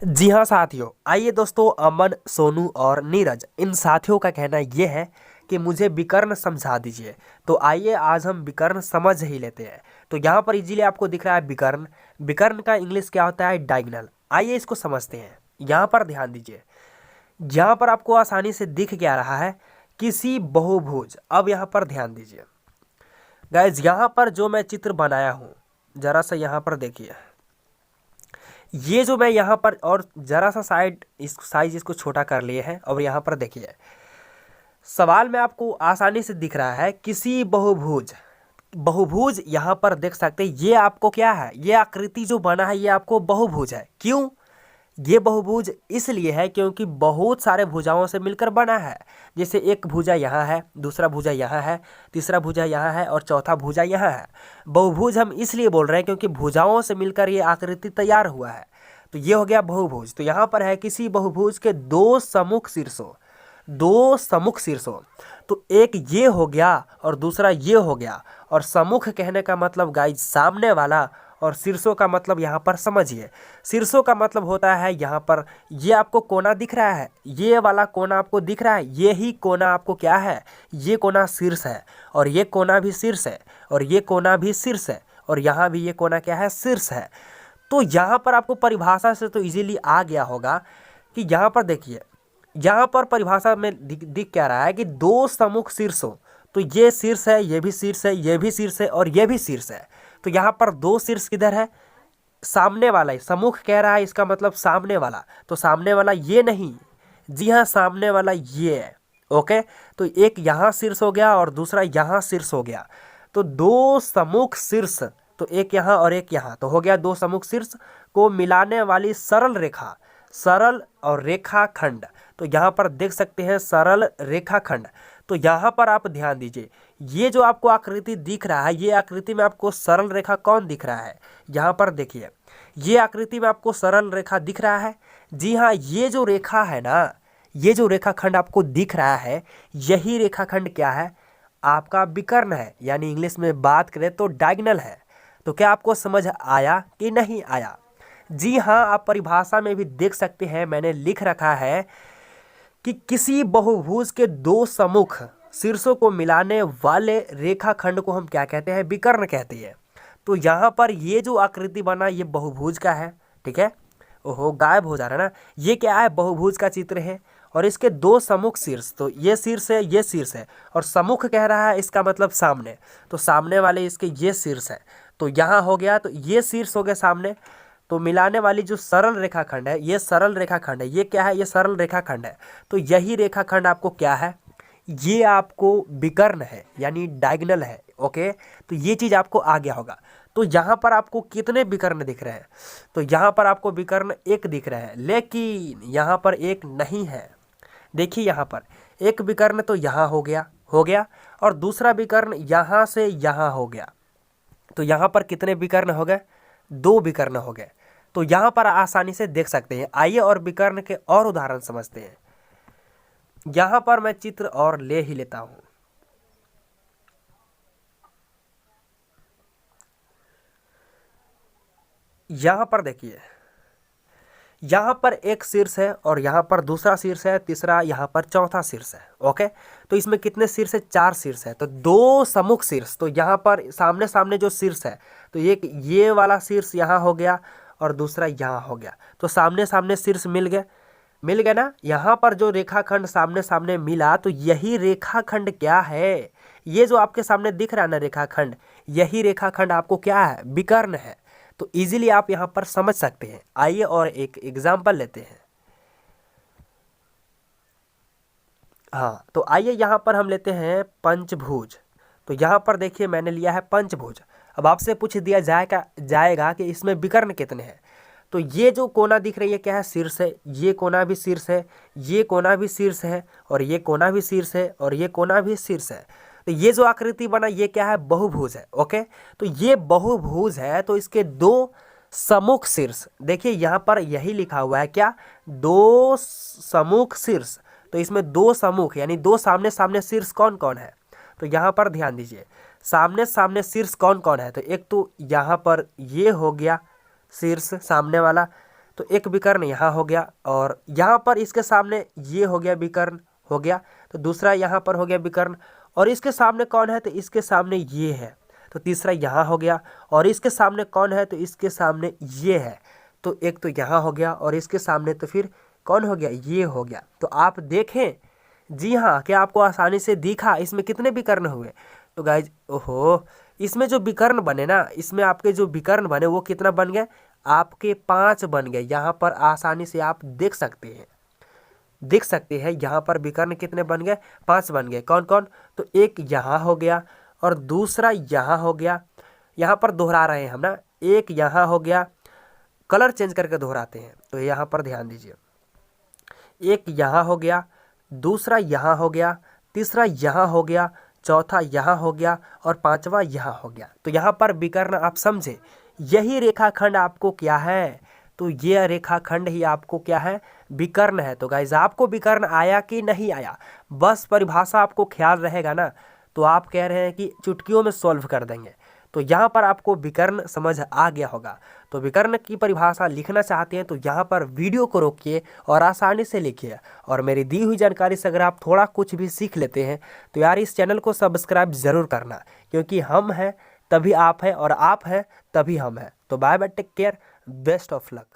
जी हाँ साथियों, आइए दोस्तों, अमन, सोनू और नीरज, इन साथियों का कहना ये है कि मुझे विकर्ण समझा दीजिए। तो आइए आज हम विकर्ण समझ ही लेते हैं। तो यहाँ पर इजीली आपको दिख रहा है विकर्ण। विकर्ण का इंग्लिश क्या होता है? डायगोनल। आइए इसको समझते हैं। यहाँ पर ध्यान दीजिए, यहाँ पर आपको आसानी से दिख क्या रहा है? किसी बहुभुज। अब यहाँ पर ध्यान दीजिए गाइज, यहाँ पर जो मैं चित्र बनाया हूँ, जरा सा यहाँ पर देखिए, ये जो मैं यहाँ पर और जरा सा साइज इसको छोटा कर लिए हैं। और यहाँ पर देखिए, सवाल में आपको आसानी से दिख रहा है किसी बहुभुज। बहुभुज यहाँ पर देख सकते हैं। ये आपको क्या है? ये आकृति जो बना है ये आपको बहुभुज है। क्यों? ये बहुभुज इसलिए है क्योंकि बहुत सारे भुजाओं से मिलकर बना है। जैसे एक भुजा यहाँ है, दूसरा भुजा यहाँ है, तीसरा भुजा यहाँ है और चौथा भुजा यहाँ है। बहुभुज हम इसलिए बोल रहे हैं क्योंकि भुजाओं से मिलकर ये आकृति तैयार हुआ है। तो ये हो गया बहुभुज। तो यहाँ पर है किसी बहुभुज के दो सम्मुख शीर्षों। दो सम्मुख शीर्षों, तो एक ये हो गया और दूसरा ये हो गया। और सम्मुख कहने का मतलब गाइज सामने वाला, और शीर्षों का मतलब यहाँ पर समझिए। शीर्षों का मतलब होता है यहाँ पर ये आपको कोना दिख रहा है, ये वाला कोना आपको दिख रहा है, ये ही कोना आपको क्या है? ये कोना शीर्ष है, और ये कोना भी शीर्ष है, और ये कोना भी शीर्ष है, और यहाँ भी ये कोना क्या है? शीर्ष है। तो यहाँ पर आपको परिभाषा से तो इजीली आ गया होगा कि यहाँ पर देखिए, यहाँ पर परिभाषा में दिख क्या रहा है कि दो सम्मुख शीर्षों। तो ये शीर्ष है, ये भी शीर्ष है, ये भी शीर्ष है और ये भी शीर्ष है। तो यहाँ पर दो शीर्ष किधर है? सामने वाला है। सम्मुख कह रहा है, इसका मतलब सामने वाला। तो सामने वाला ये नहीं, जी हाँ, सामने वाला ये है। ओके, तो एक यहाँ शीर्ष हो गया और दूसरा यहाँ शीर्ष हो गया। तो दो सम्मुख शीर्ष, तो एक यहाँ और एक यहाँ, तो हो गया दो सम्मुख शीर्ष को मिलाने वाली सरल रेखा। सरल और रेखाखंड, तो यहाँ पर देख सकते हैं सरल रेखाखंड। तो यहाँ पर आप ध्यान दीजिए, ये जो आपको आकृति दिख रहा है, ये आकृति में आपको सरल रेखा कौन दिख रहा है? यहाँ पर देखिए, ये आकृति में आपको सरल रेखा दिख रहा है। जी हाँ, ये जो रेखा है ना, ये जो रेखाखंड आपको दिख रहा है, यही रेखाखंड क्या है? आपका विकर्ण है, यानी इंग्लिश में बात करें तो डायगोनल है। तो क्या आपको समझ आया कि नहीं आया? जी हाँ, आप परिभाषा में भी देख सकते हैं, मैंने लिख रखा है कि किसी बहुभुज के दो सम्मुख शीर्षों को मिलाने वाले रेखाखंड को हम क्या कहते हैं? विकर्ण कहते हैं। तो यहाँ पर ये जो आकृति बना ये बहुभुज का है, ठीक है। ओहो, गायब हो जा रहा है ना। ये क्या है? बहुभुज का चित्र है, और इसके दो सम्मुख शीर्ष, तो ये शीर्ष है, ये शीर्ष है, और सम्मुख कह रहा है, इसका मतलब सामने। तो सामने वाले इसके ये शीर्ष है, तो यहाँ हो गया, तो ये शीर्ष हो गया सामने। तो मिलाने वाली जो सरल रेखाखंड है, ये सरल रेखाखंड है। ये क्या है? ये सरल रेखाखंड है। तो यही रेखाखंड आपको क्या है? ये आपको विकर्ण है, यानी डायगोनल है। ओके, तो ये चीज़ आपको आ गया होगा। तो यहाँ पर आपको कितने विकर्ण दिख रहे हैं? तो यहाँ पर आपको विकर्ण एक दिख रहे हैं, लेकिन यहाँ पर एक नहीं है। देखिए, यहाँ पर एक विकर्ण तो यहाँ हो गया, और दूसरा विकर्ण यहाँ से यहाँ हो गया। तो यहाँ पर कितने विकर्ण हो गए? दो विकर्ण हो गए। तो यहाँ पर आसानी से देख सकते हैं। आइए और विकर्ण के और उदाहरण समझते हैं। यहाँ पर मैं चित्र और ले ही लेता हूँ। यहाँ पर देखिए, यहाँ पर एक शीर्ष है और यहाँ पर दूसरा शीर्ष है, तीसरा यहाँ पर चौथा शीर्ष है। ओके, तो इसमें कितने शीर्ष है? चार शीर्ष है। तो दो सम्मुख शीर्ष, तो यहाँ पर सामने सामने जो शीर्ष है, तो एक ये वाला शीर्ष यहाँ हो गया और दूसरा यहाँ हो गया। तो सामने सामने शीर्ष मिल गए ना। यहाँ पर जो रेखाखंड सामने सामने मिला, तो यही रेखाखंड क्या है? ये जो आपके सामने दिख रहा है ना रेखाखंड, यही रेखाखंड आपको क्या है? विकर्ण है। तो इजीली आप यहाँ पर समझ सकते हैं। आइए और एक एग्जाम्पल लेते हैं। हाँ, तो आइए यहाँ पर हम लेते हैं पंचभुज। तो यहाँ पर देखिए, मैंने लिया है पंचभुज। अब आपसे पूछ दिया जाएगा कि इसमें विकर्ण कितने हैं। तो ये जो कोना दिख रही है क्या है? शीर्ष है। ये कोना भी शीर्ष है, ये कोना भी शीर्ष है, और ये कोना भी शीर्ष है, और ये कोना भी शीर्ष है। तो ये जो आकृति बना ये क्या है? बहुभुज है। ओके, तो ये बहुभुज है, तो इसके दो सम्मुख शीर्ष, देखिए यहाँ पर यही लिखा हुआ है क्या? दो सम्मुख शीर्ष। तो इसमें दो सम्मुख यानी दो सामने सामने शीर्ष कौन कौन है? तो यहाँ पर ध्यान दीजिए, सामने सामने शीर्ष कौन कौन है? तो एक तो यहाँ पर ये हो गया शीर्ष सामने वाला, तो एक विकर्ण यहाँ हो गया और यहाँ पर इसके सामने ये हो गया विकर्ण हो गया, तो दूसरा यहाँ पर हो गया विकर्ण और इसके सामने कौन है तो इसके सामने ये है, तो तीसरा यहाँ हो गया और इसके सामने कौन है तो इसके सामने ये है, तो एक तो यहाँ हो गया और इसके सामने तो फिर कौन हो गया ये हो गया। तो आप देखें, जी हाँ, क्या आपको आसानी से दिखा इसमें कितने विकर्ण हुए। तो गाइज ओहो, इसमें जो विकर्ण बने ना, इसमें आपके जो विकर्ण बने वो कितना बन गए, आपके 5 बन गए। यहाँ पर आसानी से आप देख सकते हैं यहाँ पर विकर्ण कितने बन गए, 5 बन गए। कौन कौन, तो एक यहाँ हो गया और दूसरा यहाँ हो गया, यहाँ पर दोहरा रहे हैं हम ना, एक यहाँ हो गया, कलर चेंज करके दोहराते हैं, तो यहाँ पर ध्यान दीजिए, एक यहाँ हो गया, दूसरा यहाँ हो गया, तीसरा यहाँ हो गया, चौथा यहाँ हो गया और पांचवा यहाँ हो गया। तो यहाँ पर विकर्ण आप समझे, यही रेखाखंड आपको क्या है, तो ये रेखाखंड ही आपको क्या है, विकर्ण है। तो गाइज आपको विकर्ण आया कि नहीं आया, बस परिभाषा आपको ख्याल रहेगा ना, तो आप कह रहे हैं कि चुटकियों में सॉल्व कर देंगे। तो यहाँ पर आपको विकर्ण समझ आ गया होगा। तो विकर्ण की परिभाषा लिखना चाहते हैं तो यहाँ पर वीडियो को रोकिए और आसानी से लिखिए, और मेरी दी हुई जानकारी से अगर आप थोड़ा कुछ भी सीख लेते हैं तो यार इस चैनल को सब्सक्राइब ज़रूर करना, क्योंकि हम हैं तभी आप हैं और आप हैं तभी हम हैं। तो bye bye, take care, best of luck.